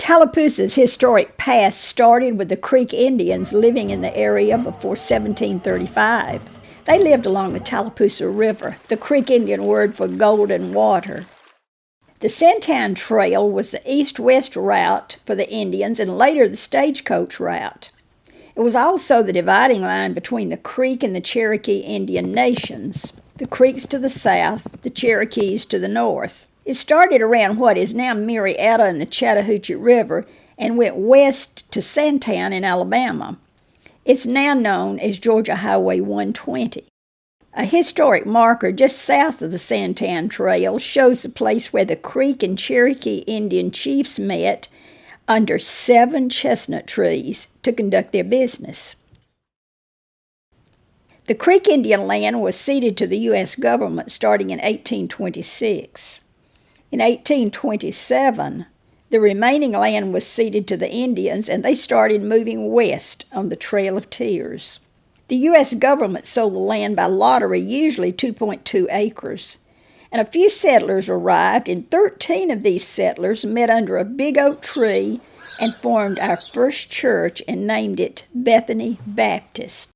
Tallapoosa's historic past started with the Creek Indians living in the area before 1735. They lived along the Tallapoosa River, the Creek Indian word for golden water. The Santan Trail was the east-west route for the Indians and later the stagecoach route. It was also the dividing line between the Creek and the Cherokee Indian nations, the Creeks to the south, the Cherokees to the north. It started around what is now Marietta and the Chattahoochee River and went west to Santan in Alabama. It's now known as Georgia Highway 120. A historic marker just south of the Santan Trail shows the place where the Creek and Cherokee Indian chiefs met under 7 chestnut trees to conduct their business. The Creek Indian land was ceded to the U.S. government starting in 1826. In 1827, the remaining land was ceded to the Indians and they started moving west on the Trail of Tears. The U.S. government sold the land by lottery, usually 2.2 acres. And a few settlers arrived, and 13 of these settlers met under a big oak tree and formed our first church and named it Bethany Baptist.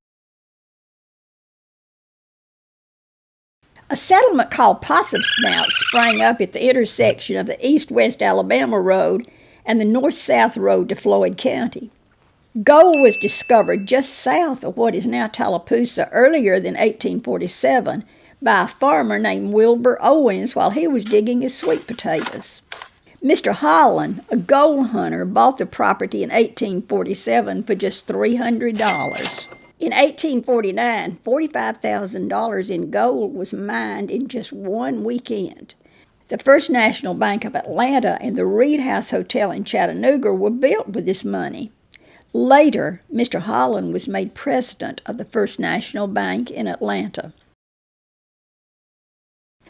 A settlement called Possum Snout sprang up at the intersection of the east-west Alabama Road and the north-south road to Floyd County. Gold was discovered just south of what is now Tallapoosa earlier than 1847 by a farmer named Wilbur Owens while he was digging his sweet potatoes. Mr. Holland, a gold hunter, bought the property in 1847 for just $300. In 1849, $45,000 in gold was mined in just one weekend. The First National Bank of Atlanta and the Reed House Hotel in Chattanooga were built with this money. Later, Mr. Holland was made president of the First National Bank in Atlanta.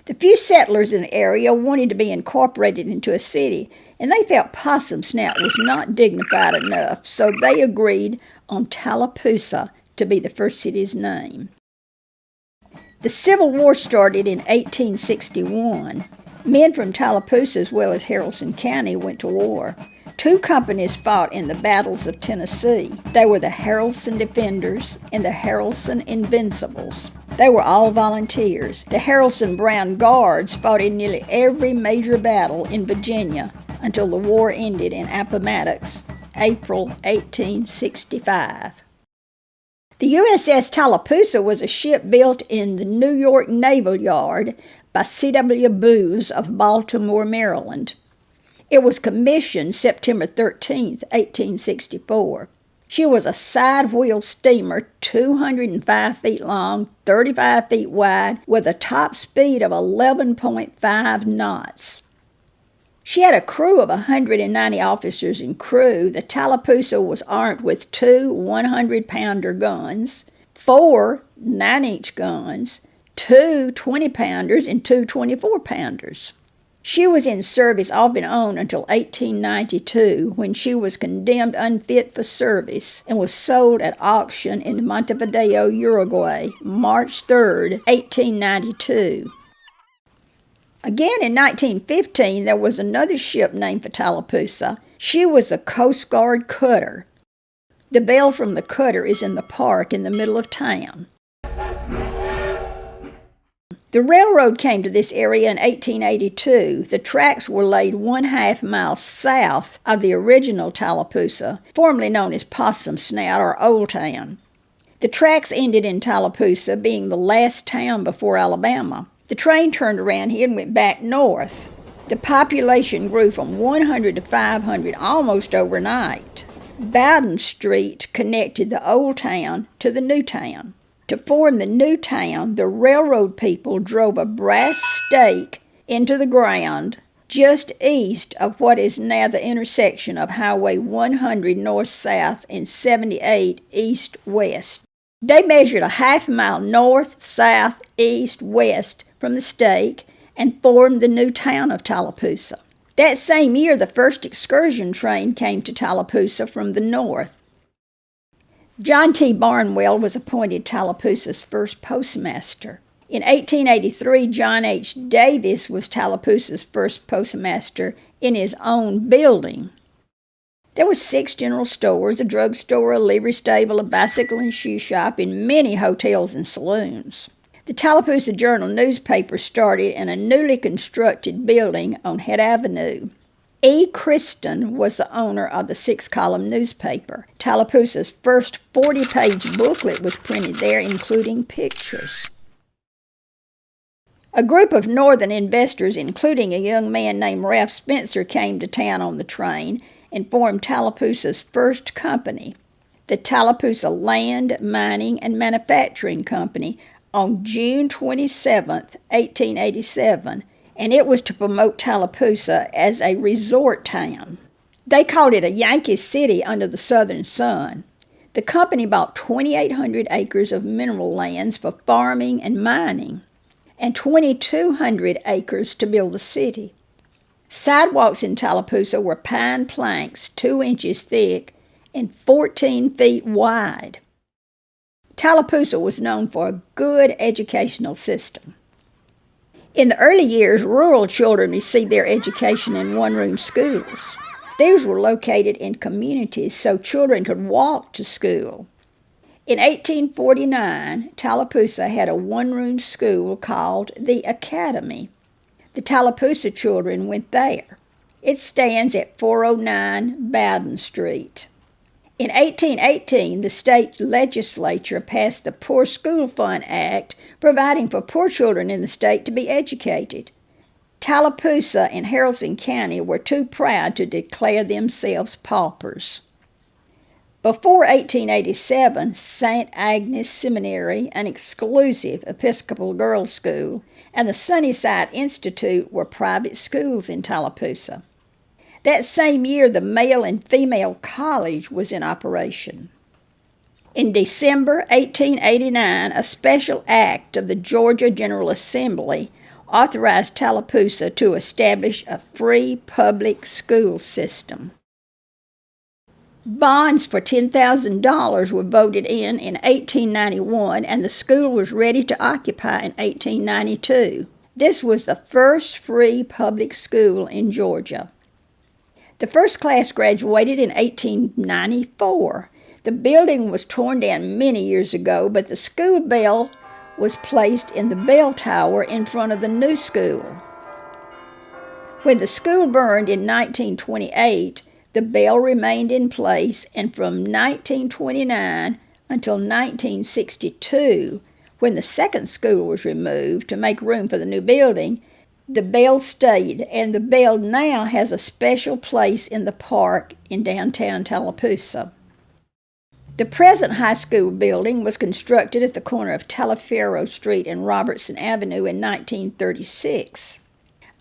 The few settlers in the area wanted to be incorporated into a city, and they felt Possum Snout was not dignified enough, so they agreed on Tallapoosa to be the first city's name. The Civil War started in 1861. Men from Tallapoosa as well as Haralson County went to war. 2 companies fought in the battles of Tennessee. They were the Haralson Defenders and the Haralson Invincibles. They were all volunteers. The Haralson Brown Guards fought in nearly every major battle in Virginia until the war ended in Appomattox, April 1865. The USS Tallapoosa was a ship built in the New York Naval Yard by C.W. Booth of Baltimore, Maryland. It was commissioned September 13, 1864. She was a side-wheel steamer 205 feet long, 35 feet wide, with a top speed of 11.5 knots. She had a crew of 190 officers and crew. The Tallapoosa was armed with 2 100-pounder guns, 4 9-inch guns, 2 20-pounders, and 2 24-pounders. She was in service off and on until 1892, when she was condemned unfit for service and was sold at auction in Montevideo, Uruguay, March 3, 1892. Again in 1915, there was another ship named for Tallapoosa. She was a Coast Guard cutter. The bell from the cutter is in the park in the middle of town. The railroad came to this area in 1882. The tracks were laid 1/2 mile south of the original Tallapoosa, formerly known as Possum Snout or Old Town. The tracks ended in Tallapoosa, being the last town before Alabama. The train turned around here and went back north. The population grew from 100 to 500 almost overnight. Bowden Street connected the old town to the new town. To form the new town, the railroad people drove a brass stake into the ground just east of what is now the intersection of Highway 100 north-south and 78 east-west. They measured 1/2 mile north, south, east, west from the stake and formed the new town of Tallapoosa. That same year, the first excursion train came to Tallapoosa from the north. John T. Barnwell was appointed Tallapoosa's first postmaster. In 1883, John H. Davis was Tallapoosa's first postmaster in his own building. There were 6 general stores, a drugstore, a livery stable, a bicycle and shoe shop, and many hotels and saloons. The Tallapoosa Journal newspaper started in a newly constructed building on Head Avenue. E. Kristen was the owner of the 6-column newspaper. Tallapoosa's first 40-page booklet was printed there, including pictures. A group of northern investors, including a young man named Ralph Spencer, came to town on the train and formed Tallapoosa's first company, the Tallapoosa Land, Mining, and Manufacturing Company, on June 27, 1887, and it was to promote Tallapoosa as a resort town. They called it a Yankee city under the southern sun. The company bought 2,800 acres of mineral lands for farming and mining, and 2,200 acres to build the city. Sidewalks in Tallapoosa were pine planks 2 inches thick and 14 feet wide. Tallapoosa was known for a good educational system. In the early years, rural children received their education in one-room schools. These were located in communities so children could walk to school. In 1849, Tallapoosa had a one-room school called the Academy. The Tallapoosa children went there. It stands at 409 Bowden Street. In 1818, the state legislature passed the Poor School Fund Act, providing for poor children in the state to be educated. Tallapoosa and Haralson County were too proud to declare themselves paupers. Before 1887, St. Agnes Seminary, an exclusive Episcopal girls' school, and the Sunnyside Institute were private schools in Tallapoosa. That same year, the male and female college was in operation. In December 1889, a special act of the Georgia General Assembly authorized Tallapoosa to establish a free public school system. Bonds for $10,000 were voted in 1891, and the school was ready to occupy in 1892. This was the first free public school in Georgia. The first class graduated in 1894. The building was torn down many years ago, but the school bell was placed in the bell tower in front of the new school. When the school burned in 1928, the bell remained in place, and from 1929 until 1962, when the second school was removed to make room for the new building, the bell stayed, and the bell now has a special place in the park in downtown Tallapoosa. The present high school building was constructed at the corner of Taliaferro Street and Robertson Avenue in 1936.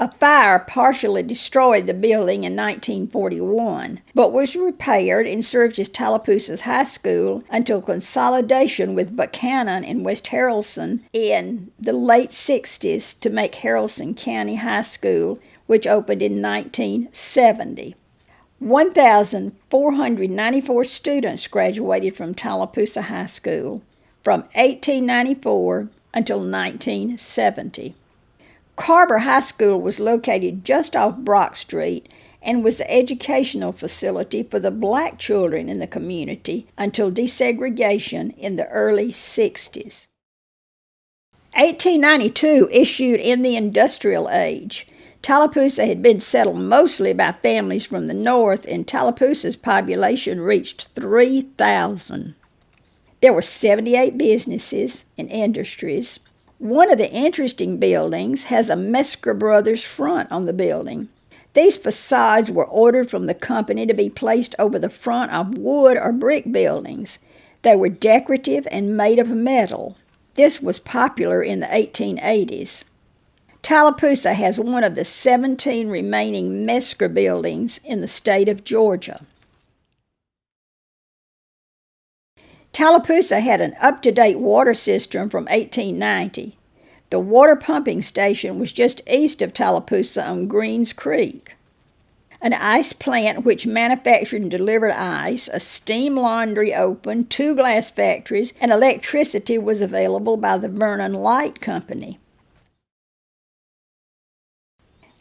A fire partially destroyed the building in 1941, but was repaired and served as Tallapoosa's high school until consolidation with Buchanan and West Haralson in the late 60s to make Haralson County High School, which opened in 1970. 1,494 students graduated from Tallapoosa High School from 1894 until 1970. Carver High School was located just off Brock Street and was the educational facility for the black children in the community until desegregation in the early 60s. 1892 issued in the industrial age. Tallapoosa had been settled mostly by families from the north, and Tallapoosa's population reached 3,000. There were 78 businesses and industries. One of the interesting buildings has a Mesker Brothers front on the building. These facades were ordered from the company to be placed over the front of wood or brick buildings. They were decorative and made of metal. This was popular in the 1880s. Tallapoosa has one of the 17 remaining Mesker buildings in the state of Georgia. Tallapoosa had an up-to-date water system from 1890. The water pumping station was just east of Tallapoosa on Greens Creek. An ice plant which manufactured and delivered ice, a steam laundry opened, 2 glass factories, and electricity was available by the Vernon Light Company.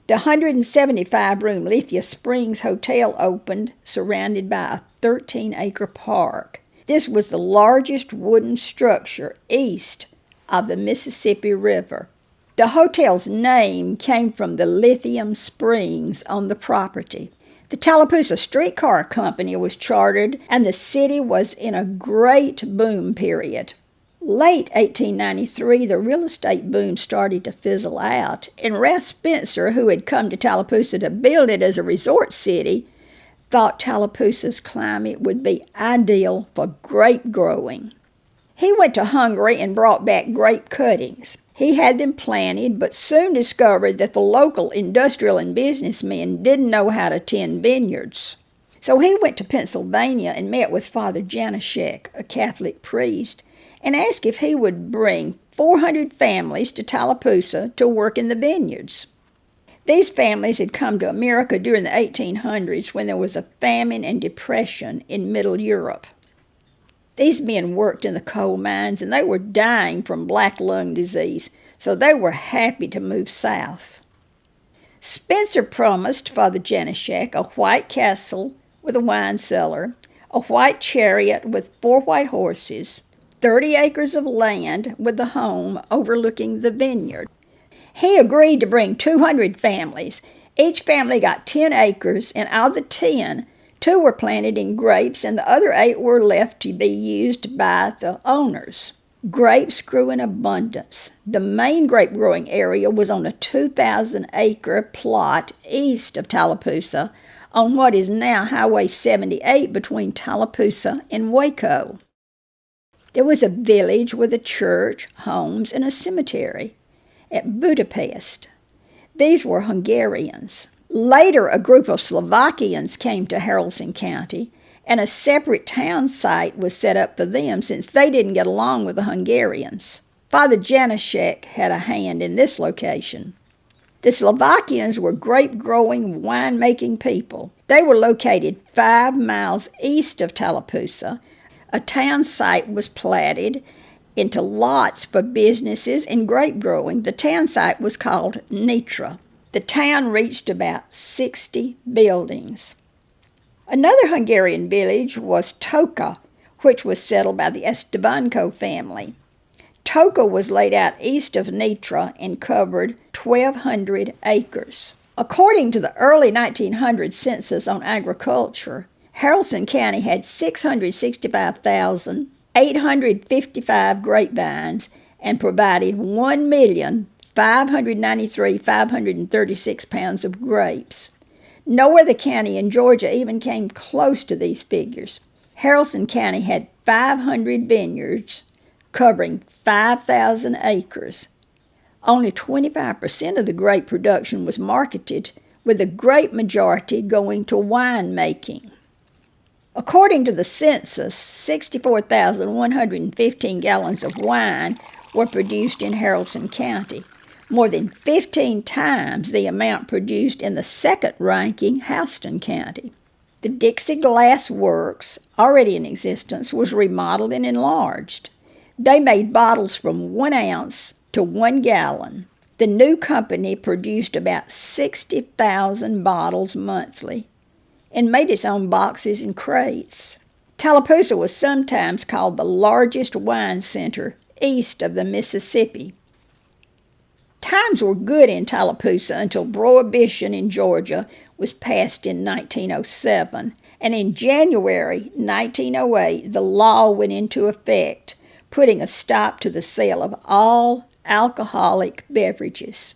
The 175-room Lithia Springs Hotel opened, surrounded by a 13-acre park. This was the largest wooden structure east of the Mississippi River. The hotel's name came from the lithium springs on the property. The Tallapoosa Streetcar Company was chartered, and the city was in a great boom period. Late 1893, the real estate boom started to fizzle out, and Ralph Spencer, who had come to Tallapoosa to build it as a resort city, thought Tallapoosa's climate would be ideal for grape growing. He went to Hungary and brought back grape cuttings. He had them planted, but soon discovered that the local industrial and businessmen didn't know how to tend vineyards. So he went to Pennsylvania and met with Father Janashek, a Catholic priest, and asked if he would bring 400 families to Tallapoosa to work in the vineyards. These families had come to America during the 1800s when there was a famine and depression in Middle Europe. These men worked in the coal mines, and they were dying from black lung disease, so they were happy to move south. Spencer promised Father Janashek a white castle with a wine cellar, a white chariot with 4 white horses, 30 acres of land with the home overlooking the vineyard. He agreed to bring 200 families. Each family got 10 acres, and out of the 10, 2 were planted in grapes, and the other 8 were left to be used by the owners. Grapes grew in abundance. The main grape-growing area was on a 2,000-acre plot east of Tallapoosa on what is now Highway 78 between Tallapoosa and Waco. There was a village with a church, homes, and a cemetery at Budapest. These were Hungarians. Later, a group of Slovakians came to Haralson County, and a separate town site was set up for them since they didn't get along with the Hungarians. Father Janashek had a hand in this location. The Slovakians were grape-growing, wine-making people. They were located 5 miles east of Tallapoosa. A town site was platted into lots for businesses and grape growing. The town site was called Nitra. The town reached about 60 buildings. Another Hungarian village was Toka, which was settled by the Estebanco family. Toka was laid out east of Nitra and covered 1,200 acres. According to the early 1900 census on agriculture, Haralson County had 665,855 grapevines and provided 1,593,536 pounds of grapes. No other county in Georgia even came close to these figures. Haralson County had 500 vineyards covering 5,000 acres. Only 25% of the grape production was marketed, with the great majority going to winemaking. According to the census, 64,115 gallons of wine were produced in Haralson County, more than 15 times the amount produced in the second-ranking Houston County. The Dixie Glass Works, already in existence, was remodeled and enlarged. They made bottles from 1 ounce to 1 gallon. The new company produced about 60,000 bottles monthly and made its own boxes and crates. Tallapoosa was sometimes called the largest wine center east of the Mississippi. Times were good in Tallapoosa until Prohibition in Georgia was passed in 1907, and in January 1908 the law went into effect, putting a stop to the sale of all alcoholic beverages.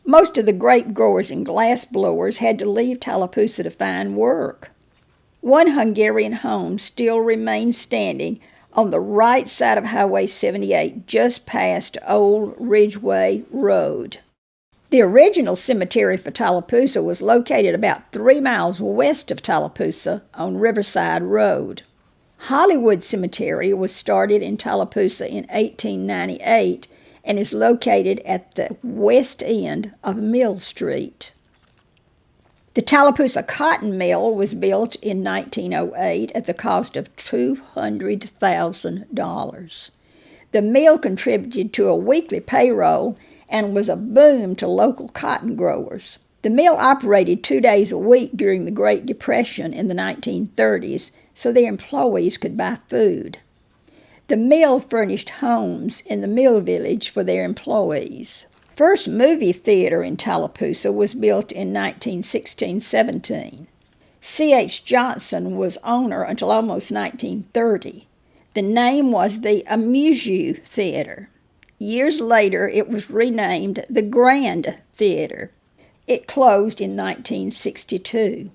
Most of the grape growers and glass blowers had to leave Tallapoosa to find work. One Hungarian home still remains standing on the right side of Highway 78, just past Old Ridgeway Road. The original cemetery for Tallapoosa was located about 3 miles west of Tallapoosa on Riverside Road. Hollywood Cemetery was started in Tallapoosa in 1898 and is located at the west end of Mill Street. The Tallapoosa Cotton Mill was built in 1908 at the cost of $200,000. The mill contributed to a weekly payroll and was a boom to local cotton growers. The mill operated 2 days a week during the Great Depression in the 1930s so their employees could buy food. The mill furnished homes in the mill village for their employees. First movie theater in Tallapoosa was built in 1916-17. C.H. Johnson was owner until almost 1930. The name was the Amuse-You Theater. Years later, it was renamed the Grand Theater. It closed in 1962.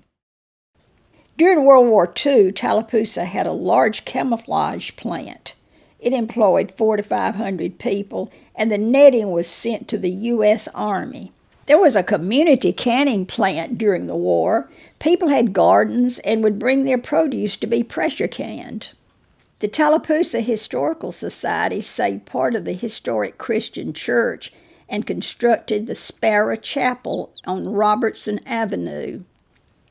During World War II, Tallapoosa had a large camouflage plant. It employed 400 to 500 people, and the netting was sent to the U.S. Army. There was a community canning plant during the war. People had gardens and would bring their produce to be pressure canned. The Tallapoosa Historical Society saved part of the historic Christian church and constructed the Sparrow Chapel on Robertson Avenue.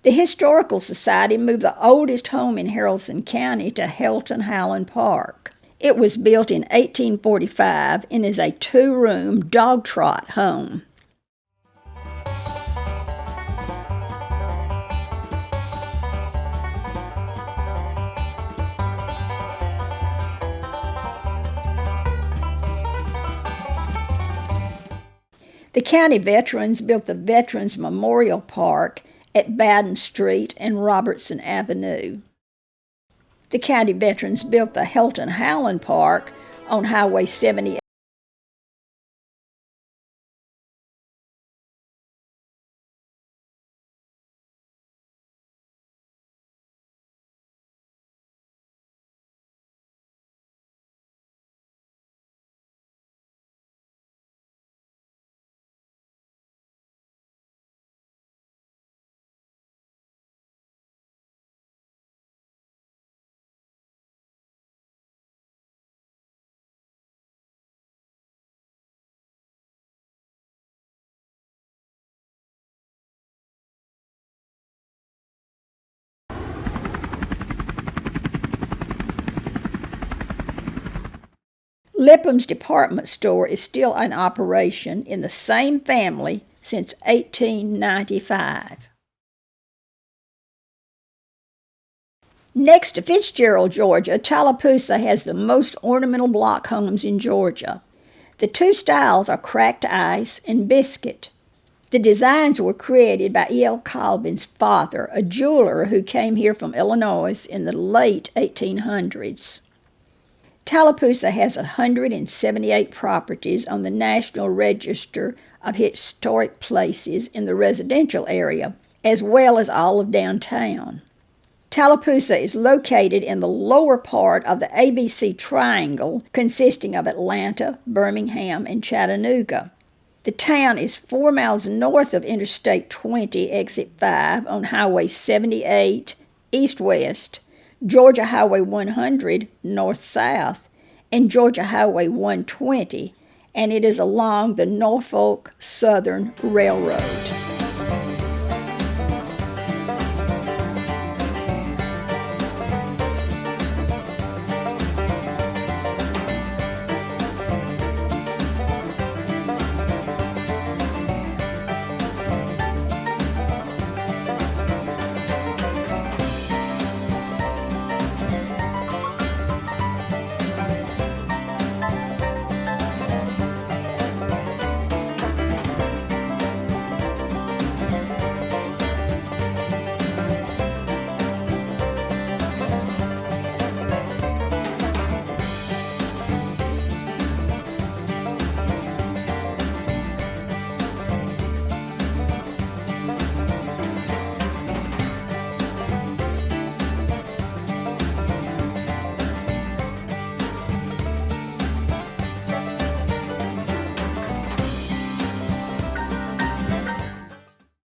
The Historical Society moved the oldest home in Haralson County to Helton Howland Park. It was built in 1845 and is a 2-room dog trot home. The county veterans built the Veterans Memorial Park at Baden Street and Robertson Avenue. The county veterans built the Helton Howland Park on Highway 78. Lipham's department store is still in operation in the same family since 1895. Next to Fitzgerald, Georgia, Tallapoosa has the most ornamental block homes in Georgia. The two styles are cracked ice and biscuit. The designs were created by E.L. Colvin's father, a jeweler who came here from Illinois in the late 1800s. Tallapoosa has 178 properties on the National Register of Historic Places in the residential area, as well as all of downtown. Tallapoosa is located in the lower part of the ABC Triangle, consisting of Atlanta, Birmingham, and Chattanooga. The town is 4 miles north of Interstate 20, Exit 5 on Highway 78, east-west, Georgia Highway 100, north-south, and Georgia Highway 120, and it is along the Norfolk Southern Railroad.